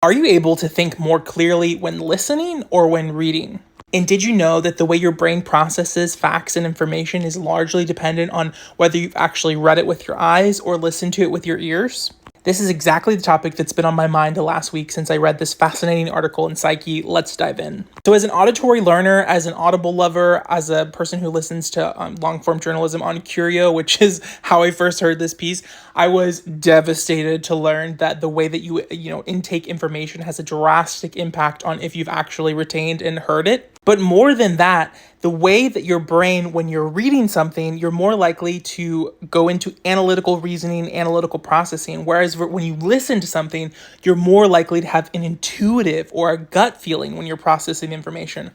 Are you able to think more clearly when listening or when reading? And did you know that the way your brain processes facts and information is largely dependent on whether you've actually read it with your eyes or listened to it with your ears? This is exactly the topic that's been on my mind the last week since I read this fascinating article in Psyche. Let's dive in. So, as an auditory learner, as an Audible lover, as a person who listens to long form journalism on Curio, which is how I first heard this piece, I was devastated to learn that the way that you intake information has a drastic impact on if you've actually retained and heard it. But more than that, the way that your brain, when you're reading something, you're more likely to go into analytical reasoning, analytical processing. Whereas when you listen to something, you're more likely to have an intuitive or a gut feeling when you're processing information.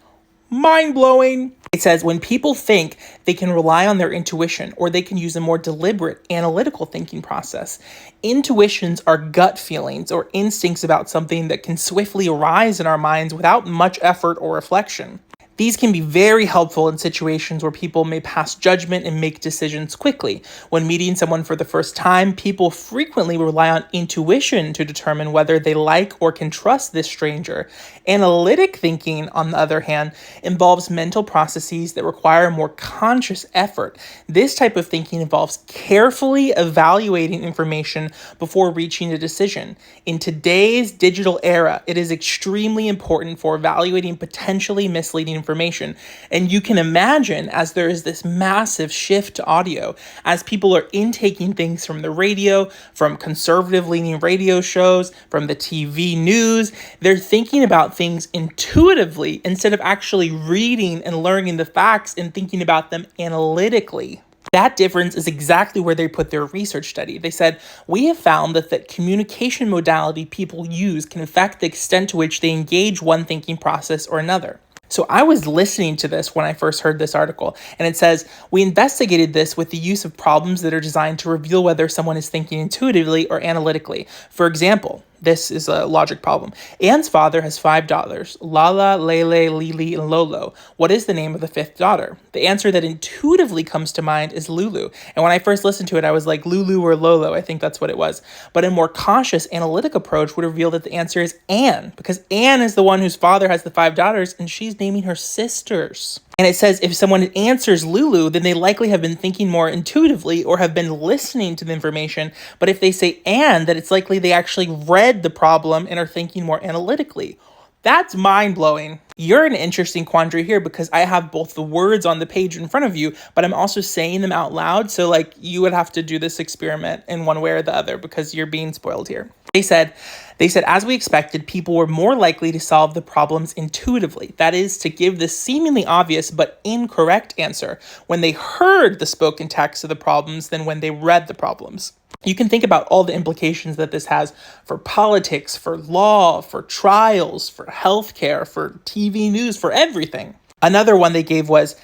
Mind blowing. It says when people think, they can rely on their intuition or they can use a more deliberate analytical thinking process. Intuitions are gut feelings or instincts about something that can swiftly arise in our minds without much effort or reflection. These can be very helpful in situations where people may pass judgment and make decisions quickly. When meeting someone for the first time, people frequently rely on intuition to determine whether they like or can trust this stranger. Analytic thinking, on the other hand, involves mental processes that require more conscious effort. This type of thinking involves carefully evaluating information before reaching a decision. In today's digital era, it is extremely important for evaluating potentially misleading information. And you can imagine, as there is this massive shift to audio, as people are intaking things from the radio, from conservative leaning radio shows, from the TV news, they're thinking about things intuitively instead of actually reading and learning the facts and thinking about them analytically. That difference is exactly where they put their research study. They said, we have found that the communication modality people use can affect the extent to which they engage one thinking process or another. So I was listening to this when I first heard this article, and it says, we investigated this with the use of problems that are designed to reveal whether someone is thinking intuitively or analytically. For example, this is a logic problem. Anne's father has 5 daughters, Lala, Lele, Lili, and Lolo. What is the name of the 5th daughter? The answer that intuitively comes to mind is Lulu. And when I first listened to it, I was like, Lulu or Lolo, I think that's what it was. But a more cautious analytic approach would reveal that the answer is Anne, because Anne is the one whose father has the 5 daughters, and she's naming her sisters. And it says if someone answers Lulu, then they likely have been thinking more intuitively or have been listening to the information. But if they say Anne, that it's likely they actually read the problem and are thinking more analytically. That's mind-blowing. You're in an interesting quandary here because I have both the words on the page in front of you, but I'm also saying them out loud. So you would have to do this experiment in one way or the other because you're being spoiled here. They said, as we expected, people were more likely to solve the problems intuitively. That is, to give the seemingly obvious but incorrect answer when they heard the spoken text of the problems than when they read the problems. You can think about all the implications that this has for politics, for law, for trials, for healthcare, for TV news, for everything. Another one they gave was,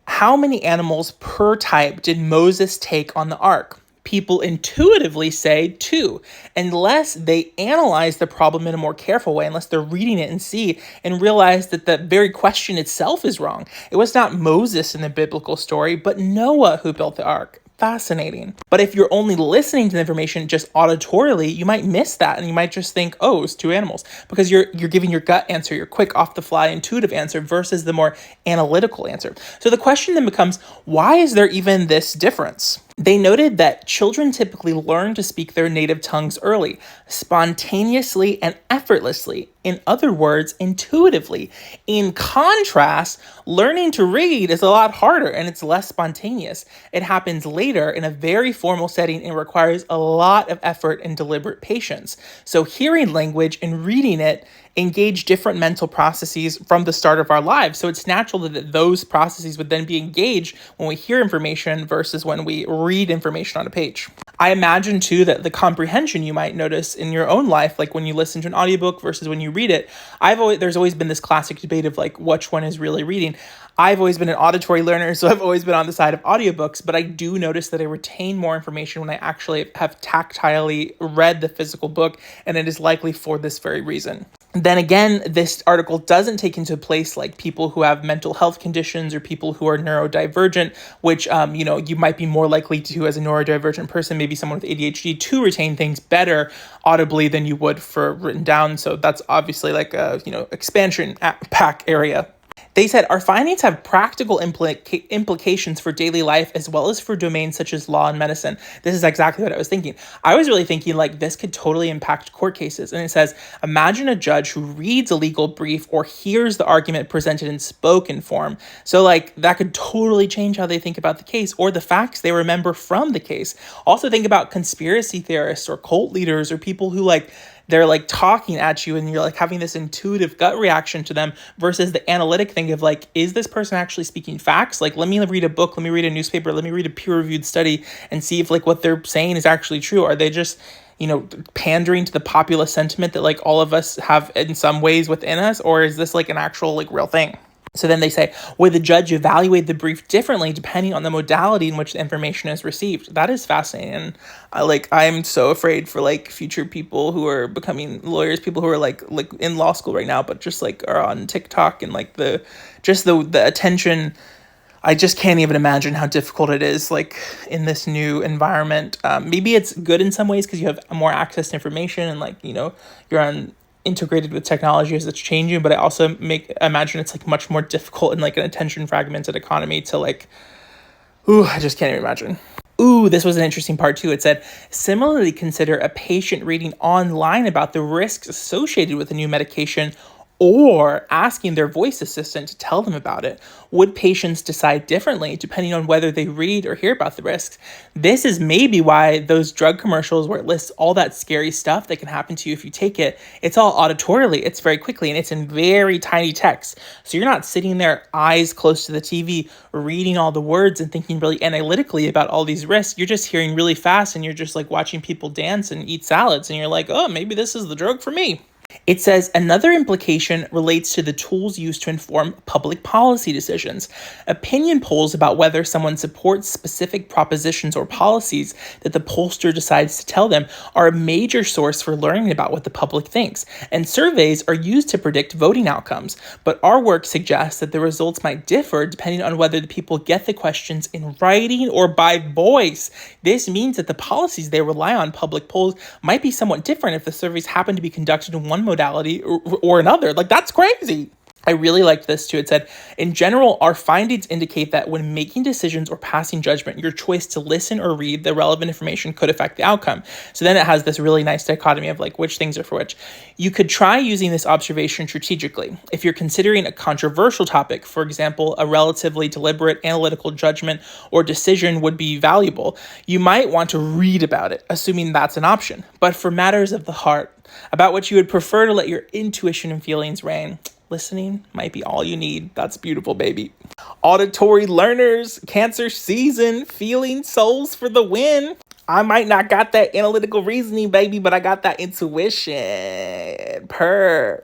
how many animals per type did Moses take on the ark? People intuitively say 2, unless they analyze the problem in a more careful way, unless they're reading it and see and realize that the very question itself is wrong. It was not Moses in the biblical story, but Noah who built the ark. Fascinating. But if you're only listening to the information just auditorily, you might miss that and you might just think, oh, it's 2 animals, because you're giving your gut answer, your quick off the fly intuitive answer versus the more analytical answer. So the question then becomes, why is there even this difference? They noted that children typically learn to speak their native tongues early, spontaneously and effortlessly. In other words, intuitively. In contrast, learning to read is a lot harder and it's less spontaneous. It happens later in a very formal setting and requires a lot of effort and deliberate patience. So hearing language and reading it engage different mental processes from the start of our lives. So it's natural that those processes would then be engaged when we hear information versus when we read information on a page. I imagine too that the comprehension you might notice in your own life, like when you listen to an audiobook versus when you read it, there's always been this classic debate of which one is really reading. I've always been an auditory learner, so I've always been on the side of audiobooks, but I do notice that I retain more information when I actually have tactilely read the physical book, and it is likely for this very reason. Then again, this article doesn't take into place like people who have mental health conditions or people who are neurodivergent, which, you might be more likely to, as a neurodivergent person, maybe someone with ADHD, to retain things better audibly than you would for written down. So that's obviously like a, expansion pack area. They said our findings have practical implications for daily life as well as for domains such as law and medicine. This is exactly what I was thinking. I was really thinking like this could totally impact court cases. And it says, imagine a judge who reads a legal brief or hears the argument presented in spoken form. So like that could totally change how they think about the case or the facts they remember from the case. Also think about conspiracy theorists or cult leaders or people who they're like talking at you and you're like having this intuitive gut reaction to them versus the analytic thing of like, is this person actually speaking facts? Like, let me read a book, let me read a newspaper, let me read a peer-reviewed study and see if like what they're saying is actually true. Are they just, pandering to the populist sentiment that like all of us have in some ways within us? Or is this like an actual like real thing? So then they say, would the judge evaluate the brief differently depending on the modality in which the information is received? That is fascinating. I'm so afraid for like future people who are becoming lawyers, people who are like in law school right now, but just like are on TikTok and like the attention. I just can't even imagine how difficult it is like in this new environment. Maybe it's good in some ways because you have more access to information and like, you're on integrated with technology as it's changing, but I also imagine it's like much more difficult in like an attention fragmented economy to like, I just can't even imagine. This was an interesting part too. It said, similarly consider a patient reading online about the risks associated with a new medication or asking their voice assistant to tell them about it. Would patients decide differently depending on whether they read or hear about the risks? This is maybe why those drug commercials where it lists all that scary stuff that can happen to you if you take it, it's all auditorily, it's very quickly, and it's in very tiny text. So you're not sitting there eyes close to the TV reading all the words and thinking really analytically about all these risks. You're just hearing really fast and you're just like watching people dance and eat salads and you're like, oh, maybe this is the drug for me. It says another implication relates to the tools used to inform public policy decisions. Opinion polls about whether someone supports specific propositions or policies that the pollster decides to tell them are a major source for learning about what the public thinks, and surveys are used to predict voting outcomes. But our work suggests that the results might differ depending on whether the people get the questions in writing or by voice. This means that the policies they rely on, public polls, might be somewhat different if the surveys happen to be conducted in one modality or another. Like, that's crazy. I really liked this too. It said, in general, our findings indicate that when making decisions or passing judgment, your choice to listen or read the relevant information could affect the outcome. So then it has this really nice dichotomy of like which things are for which. You could try using this observation strategically. If you're considering a controversial topic, for example, a relatively deliberate analytical judgment or decision would be valuable, you might want to read about it, assuming that's an option. But for matters of the heart, about what you would prefer to let your intuition and feelings reign, listening might be all you need. That's beautiful, baby. Auditory learners, Cancer season, feeling souls for the win. I might not got that analytical reasoning, baby, but I got that intuition. Purr.